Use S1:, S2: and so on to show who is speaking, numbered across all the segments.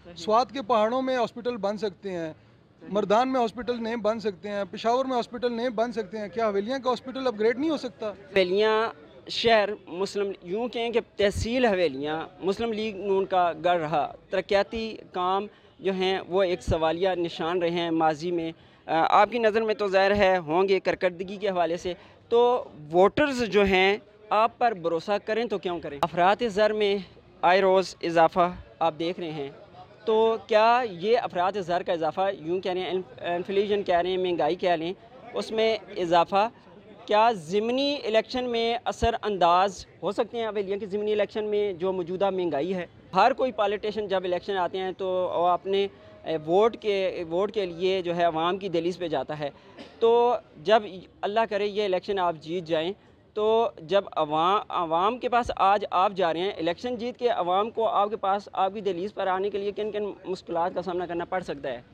S1: स्वात के पहाड़ों में हॉस्पिटल बन सकते हैं, मर्दान में हॉस्पिटल नहीं बन सकते हैं, पेशावर में हॉस्पिटल नहीं बन सकते हैं, क्या हवेलियाँ का हॉस्पिटल अपग्रेड नहीं हो सकता?
S2: हवेलियाँ शहर मुस्लिम यूँ कहें कि तहसील हवेलियाँ मुस्लिम लीग नून का गढ़ रहा। तरक्याती काम जो हैं वो एक सवालिया निशान रहे हैं माजी में। आपकी नज़र में तो ज़ाहिर है होंगे कारकर्दगी के हवाले से। तो वोटर्स जो हैं आप पर भरोसा करें तो क्यों करें? अफरात ज़र में आए रोज़ इजाफ़ा आप देख रहे हैं। तो क्या ये अफरात ज़र का इजाफ़ा यूँ कह रहे हैं, इन्फ्लेशन कह रहे हैं, महंगाई कह लें, उसमें इजाफ़ा क्या ज़िमनी इलेक्शन में असरअंदाज हो सकते हैं? हवेलियाँ की ज़िमनी इलेक्शन में जो मौजूदा महंगाई है, हर कोई पॉलिटिशियन जब इलेक्शन आते हैं तो वो अपने वोट के लिए जो है अवाम की दहलीज़ पे जाता है। तो जब अल्लाह करे ये इलेक्शन आप जीत जाएं, तो जब अवाम के पास आज आप जा रहे हैं इलेक्शन जीत के, अवाम को आपके पास आपकी दहलीज़ पर आने के लिए किन किन मुश्किलात का सामना करना पड़ सकता है?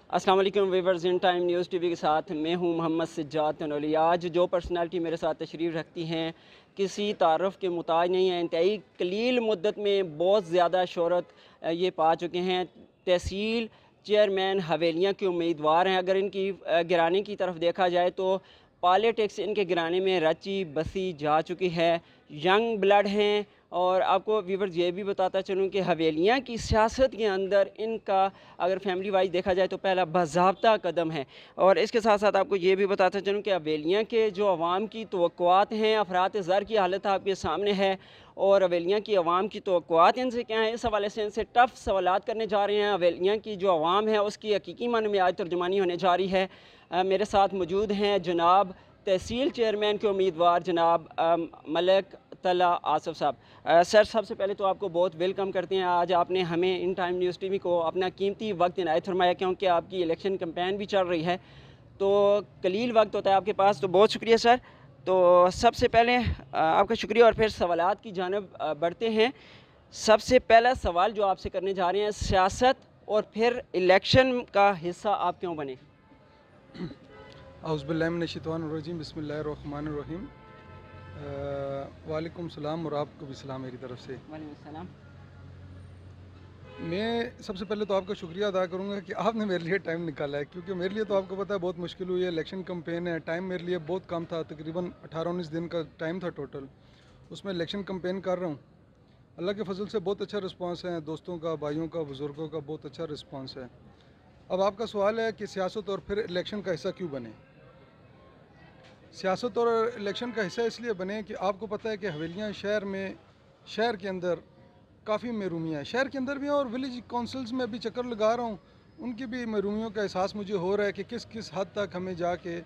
S2: अस्सलाम वालेकुम viewers, in time news TV के साथ मैं हूं मोहम्मद सज्जाद तनोली। आज जो पर्सनालिटी मेरे साथ तशरीफ़ रखती हैं किसी तारफ़ के मुताज नहीं है, इंतहाई कलील मुद्दत में बहुत ज़्यादा शोहरत ये पा चुके हैं। तहसील चेयरमैन हवेलियाँ के उम्मीदवार हैं। अगर इनकी गिराने की तरफ देखा जाए तो पॉलिटिक्स इनके गिराने में रची बसी जा चुकी है। यंग ब्लड हैं। और आपको व्यूवर्स ये भी बताता चलूँ कि हवेलियाँ की सियासत के अंदर इनका अगर फैमिली वाइज देखा जाए तो पहला बाज़ाब्ता कदम है। और इसके साथ साथ आपको ये भी बताता चलूँ कि हवेलियाँ के जो अवाम की तवक्कुआत हैं, अफरात ज़र की हालत आपके सामने है, और हवेलियाँ की अवाम की तवक्कुआत इनसे क्या है, इस हवाले से इनसे टफ़ सवालात करने जा रहे हैं। हवेलियाँ की जो अवाम है उसकी हकीकी मानों में आज तर्जुमानी होने जा रही है। मेरे साथ मौजूद हैं जनाब तहसील चेयरमैन के उम्मीदवार जनाब मलिक तला आसफ़ साहब। सर, सबसे पहले तो आपको बहुत वेलकम करते हैं। आज आपने हमें इन टाइम न्यूज़ टीवी को अपना कीमती वक्त इनायत फरमाया, क्योंकि आपकी इलेक्शन कैंपेन भी चल रही है, तो कलील वक्त होता है आपके पास, तो बहुत शुक्रिया सर। तो सबसे पहले आपका शुक्रिया, और फिर सवालात की जानब बढ़ते हैं। सबसे पहला सवाल जो आपसे करने जा रहे हैं, सियासत और फिर इलेक्शन का हिस्सा आप क्यों बने?
S1: औज़ुबिल्लाहि मिनश्शैतानिर्रजीम, बिस्मिल्लाहिर्रहमानिर्रहीम। वालेकुम सलाम, और आपको भी सलाम मेरी तरफ से।
S2: वालेकुम सलाम।
S1: मैं सबसे पहले तो आपका शुक्रिया अदा करूंगा कि आपने मेरे लिए टाइम निकाला है, क्योंकि मेरे लिए तो आपको पता है बहुत मुश्किल हुई है। इलेक्शन कैंपेन है, टाइम मेरे लिए बहुत कम था, तकरीबन 18-19 दिन का टाइम था टोटल। उसमें इलेक्शन कैंपेन कर रहा हूँ। अल्लाह के फजल से बहुत अच्छा रिस्पांस है, दोस्तों का, भाइयों का, बुज़ुर्गों का बहुत अच्छा रिस्पांस है। अब आपका सवाल है कि सियासत और फिर इलेक्शन का हिस्सा क्यों बने। सियासत और इलेक्शन का हिस्सा इसलिए बने कि आपको पता है कि हवेलियाँ शहर के अंदर काफ़ी महरूमियाँ हैं, शहर के अंदर भी हैं, और विलेज काउंसिल्स में भी चक्कर लगा रहा हूँ, उनकी भी महरूमियों का एहसास मुझे हो रहा है कि किस किस हद तक हमें जाके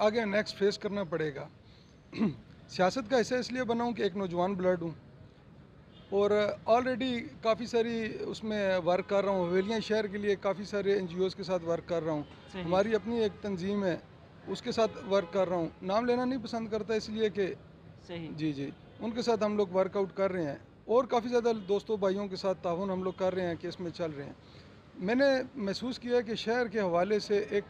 S1: आगे नेक्स्ट फेस करना पड़ेगा। सियासत का हिस्सा इसलिए बना हूँ कि एक नौजवान ब्लड हूँ, और ऑलरेडी काफ़ी सारी उसमें वर्क कर रहा हूँ। हवेलियाँ शहर के लिए काफ़ी सारे NGOs के साथ वर्क कर रहा हूँ। हमारी अपनी एक तंजीम है, उसके साथ वर्क कर रहा हूँ। नाम लेना नहीं पसंद करता, इसलिए कि
S2: सही।
S1: जी जी, उनके साथ हम लोग वर्कआउट कर रहे हैं, और काफ़ी ज़्यादा दोस्तों भाइयों के साथ ताउन हम लोग कर रहे हैं कि इसमें चल रहे हैं। मैंने महसूस किया कि शहर के हवाले से एक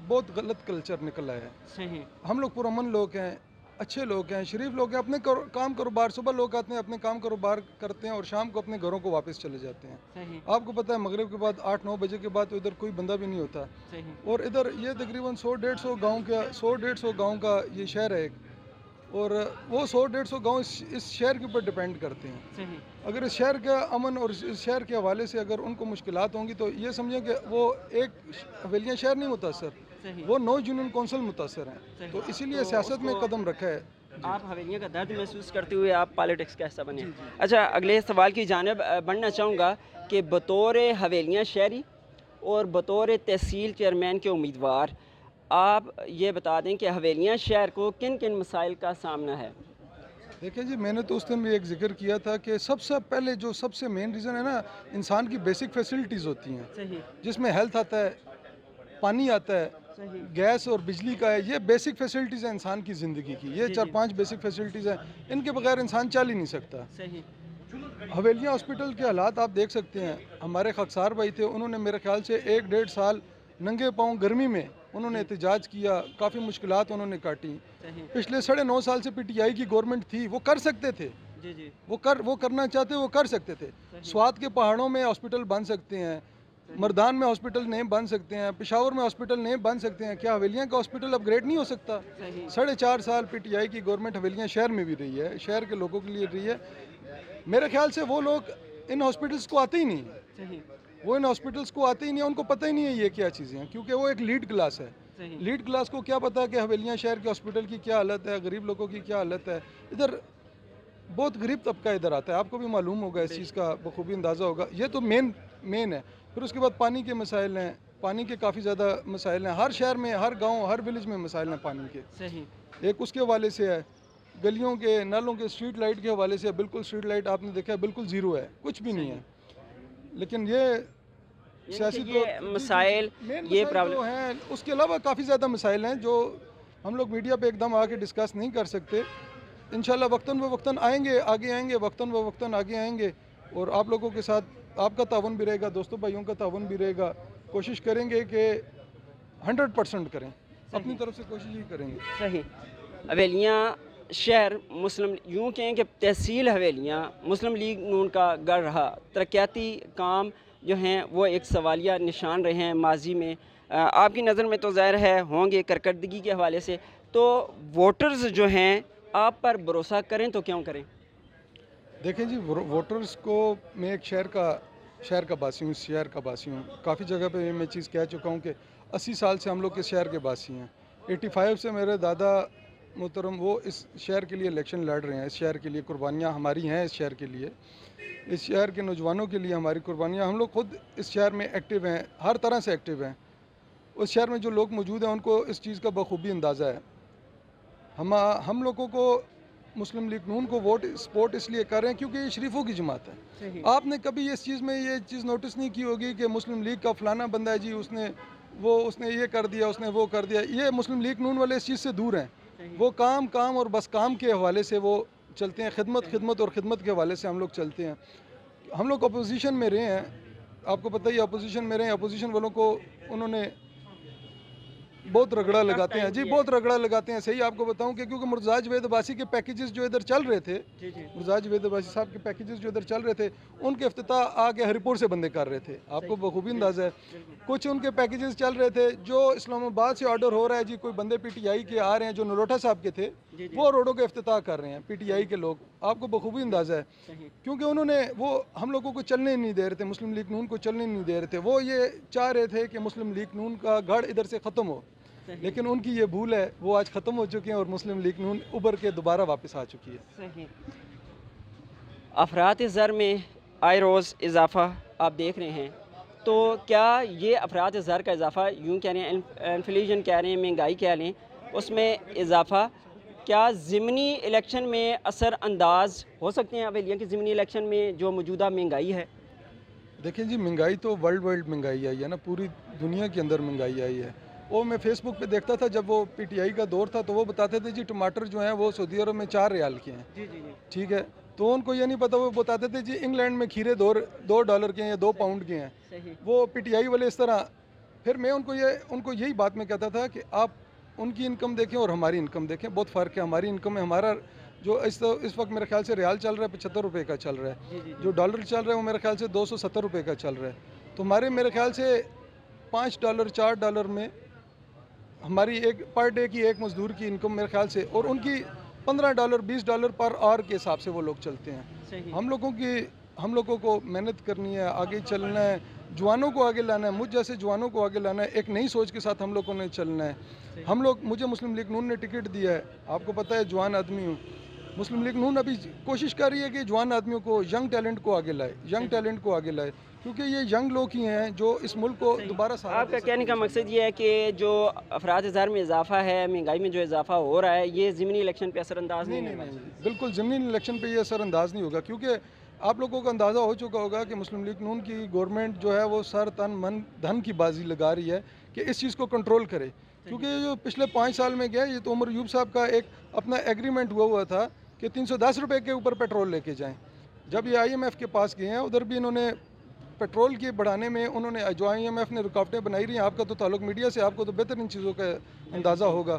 S1: बहुत गलत कल्चर निकला है।
S2: सही।
S1: हम लोग पुरअमन लोग हैं, अच्छे लोग हैं, शरीफ लोग हैं, अपने काम कारोबार, सुबह लोग आते हैं, अपने काम कारोबार करते हैं, और शाम को अपने घरों को वापस चले जाते हैं।
S2: सही।
S1: आपको पता है मगरिब के बाद 8-9 बजे के बाद तो इधर कोई बंदा भी नहीं होता।
S2: सही।
S1: और इधर ये तकरीबन 100-150 गाँव का ये शहर है एक, और वो 100-150 गाँव इस शहर के ऊपर डिपेंड करते हैं।
S2: सही।
S1: अगर इस शहर का अमन और इस शहर के हवाले से अगर उनको मुश्किलात होंगी, तो ये समझें कि वो एक हवेलियाँ शहर नहीं मुतासर,
S2: सही।
S1: वो 9 यूनियन कौंसिल मुतासर हैं।
S2: सही।
S1: तो इसीलिए
S2: तो
S1: सियासत में
S2: उसको
S1: कदम रखा है। जी
S2: आप हवेलियाँ का दर्द महसूस करते हुए आप पॉलिटिक्स का हिस्सा बने।
S1: जी जी।
S2: अच्छा, अगले सवाल की जानिब बढ़ना चाहूँगा कि बतौर हवेलियाँ शहरी और बतौर तहसील चेयरमैन के उम्मीदवार, आप ये बता दें कि हवेलियाँ शहर को किन किन मसाइल का सामना है?
S1: देखिए जी, मैंने तो उस दिन भी एक जिक्र किया था कि सबसे पहले जो सबसे मेन रीज़न है ना, इंसान की बेसिक फैसिलिटीज़ होती हैं,
S2: सही।
S1: जिसमें हेल्थ आता है, पानी आता है,
S2: सही।
S1: गैस और बिजली का है। ये बेसिक फैसिलिटीज़ हैं इंसान की ज़िंदगी की, ये
S2: जी जी।
S1: 4-5 बेसिक फैसिलिटीज़ हैं, इनके बगैर इंसान चल ही नहीं सकता।
S2: सही।
S1: हवेलियाँ हॉस्पिटल के हालात आप देख सकते हैं। हमारे खकसार भाई थे, उन्होंने मेरे ख्याल से 1-1.5 साल नंगे पाँव गर्मी में उन्होंने
S2: जी।
S1: एहतजाज किया, काफ़ी मुश्किलात उन्होंने काटी।
S2: सही।
S1: पिछले 9.5 साल से PTI की गवर्नमेंट थी, वो कर सकते थे,
S2: जी जी।
S1: वो करना चाहते वो कर सकते थे। स्वात के पहाड़ों में हॉस्पिटल बन सकते हैं, मर्दान में हॉस्पिटल नहीं बन सकते हैं, पेशावर में हॉस्पिटल नहीं बन सकते हैं, क्या हवेलियाँ का हॉस्पिटल अपग्रेड नहीं हो सकता?
S2: सही।
S1: 4.5 साल पीटीआई की गवर्नमेंट हवेलियाँ शहर में भी रही है, शहर के लोगों के लिए रही है। मेरे ख्याल से वो लोग इन हॉस्पिटल्स को आते ही नहीं,
S2: सही।
S1: वो इन हॉस्पिटल्स को आते ही नहीं, उनको पता ही नहीं है ये क्या चीज़ें हैं, क्योंकि वो एक लीड क्लास है।
S2: सही।
S1: लीड क्लास को क्या पता है कि हवेलियाँ शहर के हॉस्पिटल की क्या हालत है, गरीब लोगों की क्या हालत है। इधर बहुत गरीब तबका इधर आता है, आपको भी मालूम होगा, इस चीज़ का बखूबी अंदाज़ा होगा। ये तो मेन है। फिर उसके बाद पानी के मसाइल हैं, पानी के काफ़ी ज़्यादा मसाइल हैं, हर शहर में, हर गांव, हर विलेज में मसाइल हैं पानी के।
S2: सही।
S1: एक उसके हवाले से है, गलियों के नालों के स्ट्रीट लाइट के हवाले से बिल्कुल स्ट्रीट लाइट आपने देखा है बिल्कुल ज़ीरो है, कुछ भी नहीं है। लेकिन ये सियासी
S2: ये मसाइल,
S1: मेन
S2: ये
S1: मसाइल
S2: प्रॉब्लम।
S1: तो हैं, उसके अलावा काफ़ी ज़्यादा मसाइल हैं जो हम लोग मीडिया पे एकदम आके डिस्कस नहीं कर सकते। इंशाल्लाह वक्तन व वक्तन आएंगे, आगे आएंगे, वक्तन व वक्तन आगे आएंगे, और आप लोगों के साथ आपका तावन भी रहेगा, दोस्तों भाइयों का तावन भी रहेगा। कोशिश करेंगे कि 100% करें, अपनी तरफ से कोशिश ही करेंगे।
S2: सही। हवेलियाँ शहर मुस्लिम, यूँ कहें कि तहसील हवेलियाँ मुस्लिम लीग नून का गढ़ रहा। तरक्याती काम जो हैं वो एक सवालिया निशान रहे हैं माजी में। आपकी नज़र में तो ज़ाहिर है होंगे कारकर्दगी के हवाले से, तो वोटर्स जो हैं आप पर भरोसा करें तो क्यों करें?
S1: देखें जी, वोटर्स को, मैं एक शहर का बासी हूँ, शहर का बासी हूँ। काफ़ी जगह पे मैं चीज़ कह चुका हूँ कि 80 साल से हम लोग के शहर के बासी हैं। 85 से मेरे दादा मोहतरम वो इस शहर के लिए इलेक्शन लड़ रहे हैं, इस शहर के लिए कुर्बानियाँ हमारी हैं, इस शहर के लिए, इस शहर के नौजवानों के लिए हमारी कुर्बानियाँ। हम लोग खुद इस शहर में एक्टिव हैं, हर तरह से एक्टिव हैं। उस शहर में जो लोग मौजूद हैं उनको इस चीज़ का बखूबी अंदाज़ा है। हम लोगों को मुस्लिम लीग नून को वोट सपोर्ट इसलिए कर रहे हैं क्योंकि ये शरीफों की जमात है।
S2: सही।
S1: आपने कभी इस चीज़ में ये चीज़ नोटिस नहीं की होगी कि मुस्लिम लीग का फलाना बंदा है जी, उसने ये कर दिया, उसने वो कर दिया। ये मुस्लिम लीग नून वाले इस चीज़ से दूर हैं। वो काम काम और बस काम के हवाले से वो चलते हैं, खिदमत और खिदमत के हवाले से हम लोग चलते हैं। हम लोग अपोजिशन में रहे हैं, आपको पता ही, अपोजिशन में रहे हैं। अपोजिशन वालों को उन्होंने बहुत रगड़ा लगाते हैं जी, बहुत रगड़ा लगाते हैं। सही आपको बताऊं कि क्योंकि मुर्तज़ा जवेद अब्बासी के पैकेजेस जो इधर चल रहे थे, मुर्तज़ा जवेद अब्बासी साहब के पैकेजेस जो इधर चल रहे थे, उनके इफ्तिताह आके हरिपुर से बंदे कर रहे थे। आपको बखूबी अंदाज़ा है, कुछ उनके पैकेजेस चल रहे थे जो इस्लामाबाद से ऑर्डर हो रहा है जी, कोई बंदे पीटीआई के आ रहे हैं जो नरोटा साहब के थे, वो रोडों का इफ्तिताह कर रहे हैं पीटीआई के लोग। आपको बखूबी अंदाज़ा है, क्योंकि उन्होंने वो हम लोगों को चलने नहीं दे रहे थे, मुस्लिम लीग नून को चलने नहीं दे रहे थे। वो ये चाह रहे थे कि मुस्लिम लीग नून का गढ़ इधर से ख़त्म हो, लेकिन उनकी ये भूल है, वो आज ख़त्म हो चुके हैं और मुस्लिम लीग नून उभर के दोबारा वापस आ चुकी है।
S2: सही। अफरात ज़र में आए रोज़ इजाफ़ा आप देख रहे हैं, तो क्या ये अफरात ज़र का इजाफ़ा, यूँ कह रहे हैं इन्फ्लेशन कह रहे हैं, महंगाई कह लें, उसमें इजाफ़ा क्या ज़िमनी इलेक्शन में असरअंदाज हो सकते हैं हवेलियाँ की ज़िमनी इलेक्शन में जो मौजूदा महंगाई है?
S1: देखिए जी, महंगाई तो वर्ल्ड महंगाई आई है ना, पूरी दुनिया के अंदर महंगाई आई है। वो मैं फेसबुक पे देखता था जब वो पीटीआई का दौर था, तो वो बताते थे जी टमाटर जो हैं वो सऊदी अरब में 4 रियाल के हैं।
S2: जी जी जी।
S1: ठीक है, तो उनको ये नहीं पता, वो बताते थे जी इंग्लैंड में खीरे 2 डॉलर के हैं या 2 पाउंड के हैं।
S2: सही।
S1: वो पीटीआई वाले इस तरह। फिर मैं उनको यही बात मैं कहता था कि आप उनकी इनकम देखें और हमारी इनकम देखें, बहुत फ़र्क है। हमारी इनकम में हमारा जो इस वक्त मेरे ख्याल से रियाल चल रहा है 75 रुपये का चल रहा है, जो डॉलर चल रहा है वो मेरे ख्याल से 270 रुपये का चल रहा है। तो मेरे ख्याल से 5 डॉलर 4 डॉलर में हमारी एक पर डे की एक मजदूर की इनकम मेरे ख्याल से, और उनकी 15 डॉलर 20 डॉलर पर आवर के हिसाब से वो लोग चलते हैं। हम लोगों को मेहनत करनी है, आगे चलना है, जवानों को आगे लाना है, मुझ जैसे जवानों को आगे लाना है, एक नई सोच के साथ हम लोगों ने चलना है। मुझे मुस्लिम लीग नून ने टिकट दिया है, आपको पता है जवान आदमी हूँ। मुस्लिम लीग नून अभी कोशिश कर रही है कि जवान आदमियों को, यंग टैलेंट को आगे लाए, क्योंकि ये यंग लोग ही हैं जो इस मुल्क को दोबारा सहारा
S2: आपका
S1: दे सकते
S2: कहने का
S1: हैं।
S2: मकसद ये है कि जो अफराद ज़र में इजाफ़ा है, महंगाई में जो इजाफ़ा हो रहा है, ये ज़िमनी इलेक्शन पे असरअंदाज नहीं होगा?
S1: नहीं, बिल्कुल ज़मीनी इलेक्शन पे ये असरअंदाज नहीं होगा, क्योंकि आप लोगों को अंदाज़ा हो चुका होगा कि मुस्लिम लीग नून की गवर्नमेंट जो है वो सर तन मन धन की बाजी लगा रही है कि इस चीज़ को कंट्रोल करे। क्योंकि ये जो पिछले 5 साल में गया, ये तो उमर यूब साहब का एक अपना एग्रीमेंट हुआ था कि 310 रुपये के ऊपर पेट्रोल लेके जाएँ। जब ये IMF के पास गए हैं, उधर भी इन्होंने पेट्रोल के बढ़ाने में उन्होंने, जो IMF ने रुकावटें बनाई रही हैं, आपका तो ताल्लुक मीडिया से, आपको तो बेहतर इन चीज़ों का अंदाज़ा होगा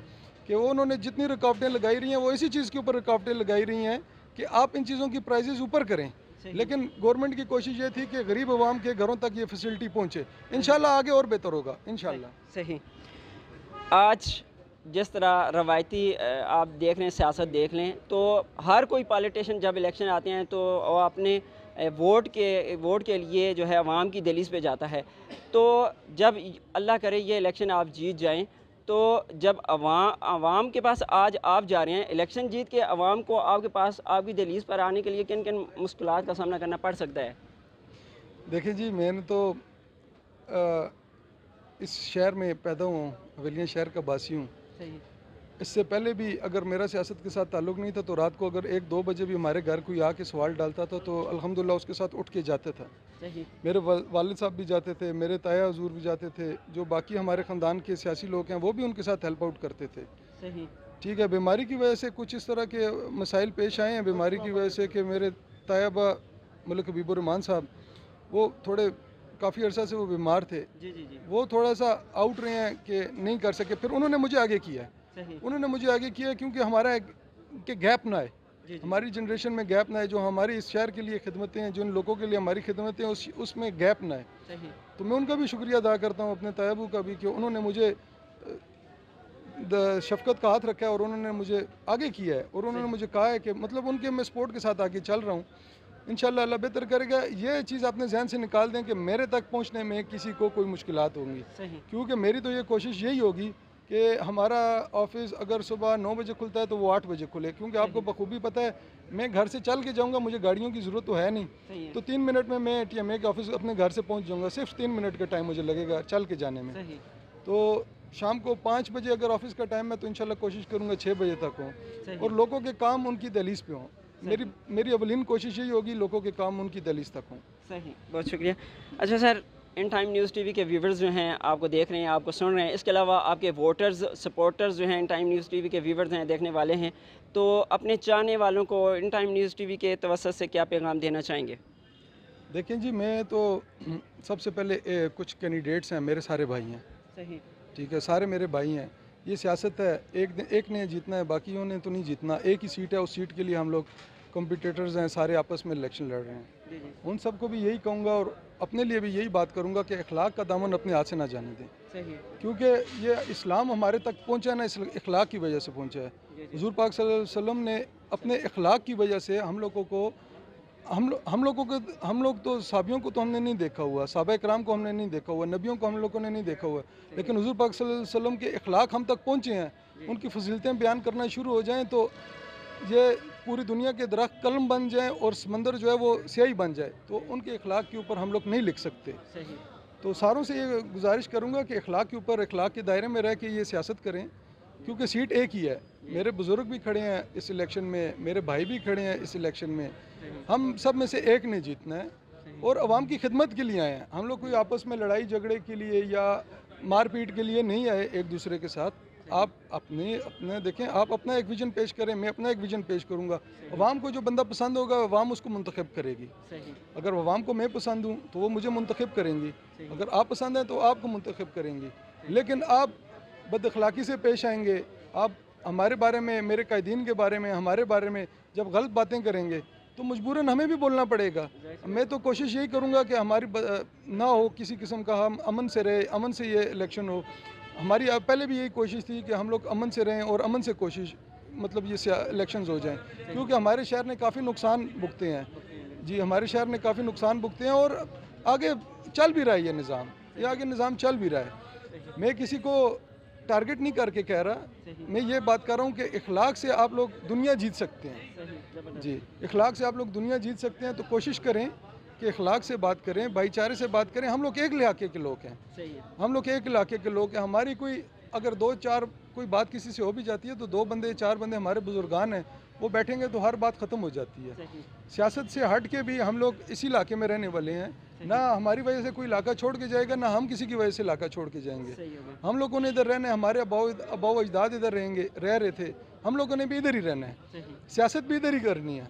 S1: कि वो उन्होंने जितनी रुकावटें लगाई रही हैं वो इसी चीज़ के ऊपर रुकावटें लगाई रही हैं कि आप इन चीज़ों की प्राइजेस ऊपर करें, लेकिन गवर्नमेंट की कोशिश ये थी कि गरीब आवाम के घरों तक ये फैसिलिटी पहुँचे। इंशाल्लाह आगे और बेहतर होगा इंशाल्लाह।
S2: सही। आज जिस तरह रवायती आप देख लें, सियासत देख लें, तो हर कोई पॉलिटिशियन जब इलेक्शन आते हैं तो वो अपने वोट के लिए जो है अवाम की दहलीज पे जाता है। तो जब अल्लाह करे ये इलेक्शन आप जीत जाएं, तो जब अवाम के पास आज आप जा रहे हैं, इलेक्शन जीत के अवाम को आपके पास आपकी दहलीज पर आने के लिए किन किन मुश्किलात का सामना करना पड़ सकता है?
S1: देखिए जी, मैंने तो इस शहर में पैदा हुआ हूँ, हवेलियाँ शहर का बासी हूँ।
S2: सही।
S1: इससे पहले भी अगर मेरा सियासत के साथ ताल्लुक़ नहीं था तो रात को अगर 1-2 बजे भी हमारे घर कोई आके सवाल डालता था तो अल्हम्दुलिल्लाह उसके साथ उठ के जाते था।
S2: सही।
S1: मेरे वालिद साहब भी जाते थे, मेरे ताया हुज़ूर भी जाते थे, जो बाकी हमारे ख़ानदान के सियासी लोग हैं वो भी उनके साथ हेल्प आउट करते थे।
S2: सही।
S1: ठीक है, बीमारी की वजह से कुछ इस तरह के मसाइल पेश आए हैं बीमारी की वजह से कि मेरे तायाबा मलिक हबीबुर रहमान साहब वो थोड़े काफ़ी अरसा से वो बीमार थे।
S2: जी जी जी।
S1: वो थोड़ा सा आउट रहे हैं कि नहीं कर सके, फिर उन्होंने मुझे आगे किया।
S2: सही।
S1: उन्होंने मुझे आगे किया क्योंकि हमारा कि गैप ना आए,
S2: जी जी।
S1: हमारी जनरेशन में गैप ना आए, जो हमारी इस शहर के लिए खिदमतें हैं, जिन लोगों के लिए हमारी खिदमतें हैं उसमें गैप ना आए।
S2: सही।
S1: तो मैं उनका भी शुक्रिया अदा करता हूँ, अपने तायाबू का भी, कि उन्होंने मुझे शफकत का हाथ रखा है और उन्होंने मुझे आगे किया है और उन्होंने मुझे कहा है कि मतलब उनके मैं सपोर्ट के साथ आगे चल रहा हूँ। इंशाल्लाह अल्लाह बेहतर करेगा। ये चीज़ अपने जहन से निकाल दें कि मेरे तक पहुँचने में किसी को कोई मुश्किलात होंगी, क्योंकि मेरी तो ये कोशिश यही होगी कि हमारा ऑफिस अगर सुबह 9 बजे खुलता है तो वो 8 बजे खुले, क्योंकि आपको बखूबी पता है मैं घर से चल के जाऊंगा, मुझे गाड़ियों की ज़रूरत तो है नहीं, तो 3 मिनट में मैं TMA के ऑफिस अपने घर से पहुंच जाऊंगा। सिर्फ 3 मिनट का टाइम मुझे लगेगा चल के जाने में। तो शाम को 5 बजे अगर ऑफिस का टाइम है तो इंशाल्लाह कोशिश करूंगा 6 बजे तक हों और लोगों के काम उनकी दहलीज पे हों। मेरी अवलीन कोशिश यही होगी लोगों के काम उनकी दहलीज तक हों।
S2: सही, बहुत शुक्रिया। अच्छा सर, इन टाइम न्यूज़ TV के व्यूवर्स जो हैं आपको देख रहे हैं, आपको सुन रहे हैं, इसके अलावा आपके वोटर्स सपोर्टर्स जो हैं इन टाइम न्यूज़ TV के व्यूवर्स हैं, देखने वाले हैं, तो अपने चाहने वालों को इन टाइम न्यूज़ TV के तवज्जुह से क्या पैगाम देना चाहेंगे?
S1: देखें जी, मैं तो सबसे पहले कुछ कैंडिडेट्स हैं, मेरे सारे भाई हैं।
S2: सही।
S1: ठीक है, सारे मेरे भाई हैं। ये सियासत है, एक ने जीतना है, बाकियों ने तो नहीं जीतना। एक ही सीट है, उस सीट के लिए हम लोग कॉम्पिटिटर्स हैं, सारे आपस में इलेक्शन लड़ रहे हैं। उन सबको भी यही कहूँगा और अपने लिए भी यही बात करूँगा कि अखलाक का दामन अपने हाथ से ना जाने दें। सही। क्योंकि ये इस्लाम हमारे तक पहुँचा ना, इस अखलाक की वजह से पहुँचा है। हुज़ूर पाक सल्लल्लाहु अलैहि वसल्लम ने अपने अखलाक की वजह से हम लोग तो साबियों को तो हमने नहीं देखा हुआ, साहबा कराम को हमने नहीं देखा हुआ, नबियों को हम लोगों ने नहीं देखा हुआ, लेकिन हुज़ूर पाक सल्लल्लाहु अलैहि वसल्लम के अखलाक हम तक पहुँचे हैं। उनकी फजीलतें बयान करना शुरू हो जाएं तो ये पूरी दुनिया के दरख्त कलम बन जाएं और समंदर जो है वो स्याही बन जाए, तो उनके अखलाक के ऊपर हम लोग नहीं लिख सकते। सही। तो सारों से ये गुजारिश करूँगा कि अखलाक के ऊपर, अखलाक के दायरे में रह के ये सियासत करें, क्योंकि सीट एक ही है। मेरे बुज़ुर्ग भी खड़े हैं इस इलेक्शन में, मेरे भाई भी खड़े हैं इस इलेक्शन में, हम सब में से एक ने जीतना है और आवाम की खिदमत के लिए आए हैं। हम लोग कोई आपस में लड़ाई झगड़े के लिए या मारपीट के लिए नहीं आए एक दूसरे के साथ। आप अपने देखें, आप अपना एक विजन पेश करें, मैं अपना एक विजन पेश करूंगा। अवाम को जो बंदा पसंद होगा अवाम उसको मुंतखब करेगी। अगर अवाम को मैं पसंद हूँ तो वो मुझे मुंतखब करेंगी, अगर आप पसंद हैं तो आपको मुंतखब करेंगी। लेकिन आप बदअखलाकी से पेश आएंगे, आप हमारे बारे में, मेरे कायदीन के बारे में, हमारे बारे में जब गलत बातें करेंगे तो मजबूरन हमें भी बोलना पड़ेगा। मैं तो कोशिश यही करूँगा कि हमारी ना हो किसी किस्म का, हम अमन से रहे, अमन से ये इलेक्शन हो। हमारी पहले भी यही कोशिश थी कि हम लोग अमन से रहें और अमन से कोशिश मतलब ये इलेक्शंस हो जाएं, क्योंकि हमारे शहर ने काफ़ी नुकसान भुगते हैं जी, हमारे शहर ने काफ़ी नुकसान भुगते हैं और आगे चल भी रहा है ये निज़ाम, ये आगे निज़ाम चल भी रहा है। मैं किसी को टारगेट नहीं करके कह रहा, मैं ये बात कर रहा हूँ कि इखलाक से आप लोग दुनिया जीत सकते हैं जी, इखलाक से आप लोग दुनिया जीत सकते हैं। तो कोशिश करें कि इखलाक से बात करें, भाईचारे से बात करें। हम लोग एक इलाके के लोग हैं, हम लोग एक इलाके के लोग हैं। हमारी कोई अगर 2-4 कोई बात किसी से हो भी जाती है तो 2 बंदे 4 बंदे हमारे बुजुर्गान हैं, वो बैठेंगे तो हर बात ख़त्म हो जाती है। सियासत से हट के भी हम लोग इसी इलाके में रहने वाले हैं, ना हमारी वजह से कोई इलाका छोड़ के जाएगा, ना हम किसी की वजह से इलाका छोड़ के जाएंगे। हम लोगों ने इधर रहना है, हमारे अबाव अजदाद इधर रह रहे थे, हम लोगों ने भी इधर ही रहना है, सियासत भी इधर ही करनी है।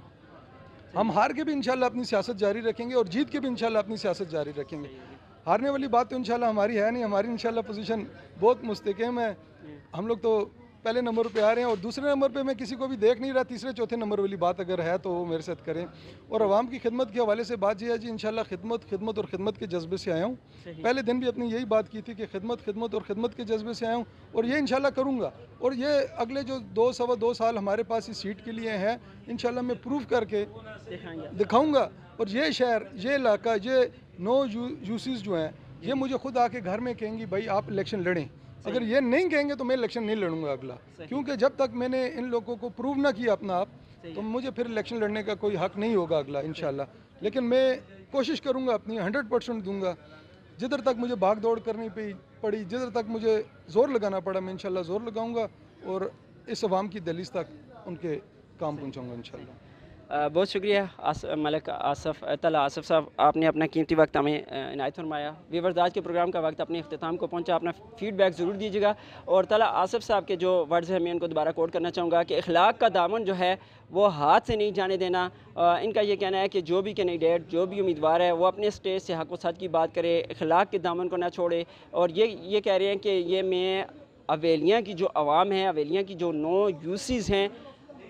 S1: हम हार के भी इंशाल्लाह अपनी सियासत जारी रखेंगे और जीत के भी इंशाल्लाह अपनी सियासत जारी रखेंगे। हारने वाली बात तो इंशाल्लाह हमारी है नहीं, हमारी इंशाल्लाह पोजीशन बहुत मुस्तहकम है। हम लोग तो पहले नंबर पे आ रहे हैं, और दूसरे नंबर पे मैं किसी को भी देख नहीं रहा। तीसरे चौथे नंबर वाली बात अगर है तो वो मेरे साथ करें। और आवाम की खिदमत के हवाले से बात यह है जी, इंशाल्लाह खिदमत और ख़िदमत के जज्बे से आया हूँ। पहले दिन भी अपनी यही बात की थी कि खिदमत और ख़िदमत के जज्बे से आया हूँ, और ये इंशाल्लाह करूँगा। और ये अगले जो 2 साल हमारे पास इस सीट के लिए हैं, इंशाल्लाह मैं प्रूव करके दिखाऊँगा। और ये शहर, ये इलाका, ये नो यूसीज जो हैं, ये मुझे खुद आके घर में कहेंगी भाई आप इलेक्शन लड़ें। अगर ये नहीं कहेंगे तो मैं इलेक्शन नहीं लड़ूंगा अगला, क्योंकि जब तक मैंने इन लोगों को प्रूव ना किया अपना आप, तो मुझे फिर इलेक्शन लड़ने का कोई हक नहीं होगा अगला इंशाल्लाह। लेकिन मैं कोशिश करूंगा, अपनी 100% दूंगा। जिधर तक मुझे भाग दौड़ करनी पड़ी, जिधर तक मुझे ज़ोर लगाना पड़ा, मैं इंशाल्लाह ज़ोर लगाऊंगा और इस अवाम की दहलीज तक उनके काम पहुँचाऊँगा इंशाल्लाह।
S2: बहुत शुक्रिया मलिक तला आसफ़ साहब, आपने अपना कीमती वक्त हमें इनायत फरमाया। व्यूअर्स, आज के प्रोग्राम का वक्त अपने अख्ताम को पहुंचा। अपना फ़ीडबैक ज़रूर दीजिएगा। और तला आसफ़ साहब के जो वर्ड्स हैं मैं उनको दोबारा कोट करना चाहूँगा कि अखलाक का दामन जो है वो हाथ से नहीं जाने देना। इनका ये कहना है कि जो भी कैंडिडेट, जो भी उम्मीदवार है, वो अपने स्टेज से हक़ व सच की बात करे, अखलाक के दामन को ना छोड़े। और ये कह रहे हैं कि ये मैं हवेलियाँ की जो आवाम है, हवेलियाँ की जो नो यूसीज़ हैं,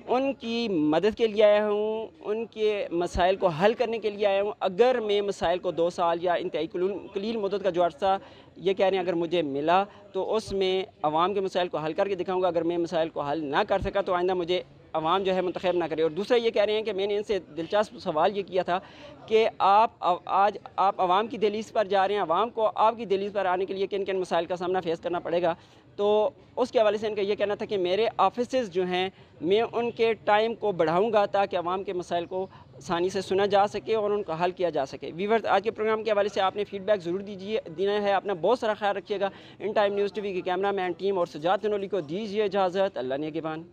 S2: उनकी मदद के लिए आया हूँ, उनके मसाइल को हल करने के लिए आया हूँ। अगर मैं मसाइल को 2 साल या इंतहाई कलील मुद्दत का जो अर्सा ये कह रहे हैं अगर मुझे मिला, तो उसमें आवाम के मसाइल को हल करके दिखाऊँगा। अगर मैं मसाइल को हल ना कर सका तो आइंदा मुझे आवाम जो है मुंतखब ना करे। और दूसरा ये कह रहे हैं कि मैंने इनसे दिलचस्प सवाल ये किया था कि आज आप आवाम की दहलीज़ पर जा रहे हैं, आवाम को आपकी दहलीज़ पर आने के लिए किन किन मसाइल का सामना फेस करना पड़ेगा। तो उसके हवाले से इनका ये कहना था कि मेरे ऑफिसेज़ जो हैं मैं उनके टाइम को बढ़ाऊँगा ताकि आवाम के मसाइल को आसानी से सुना जा सके और उनका हल किया जा सके। व्यूअर्स, आज के प्रोग्राम के हवाले से आपने फ़ीडबैक ज़रूर देना है। अपना बहुत सारा ख्याल रखिएगा। इन टाइम न्यूज़ टीवी के कैमरा मैन टीम और सुजात ननोली को दीजिए इजाज़त। अल्लाह ने के बान।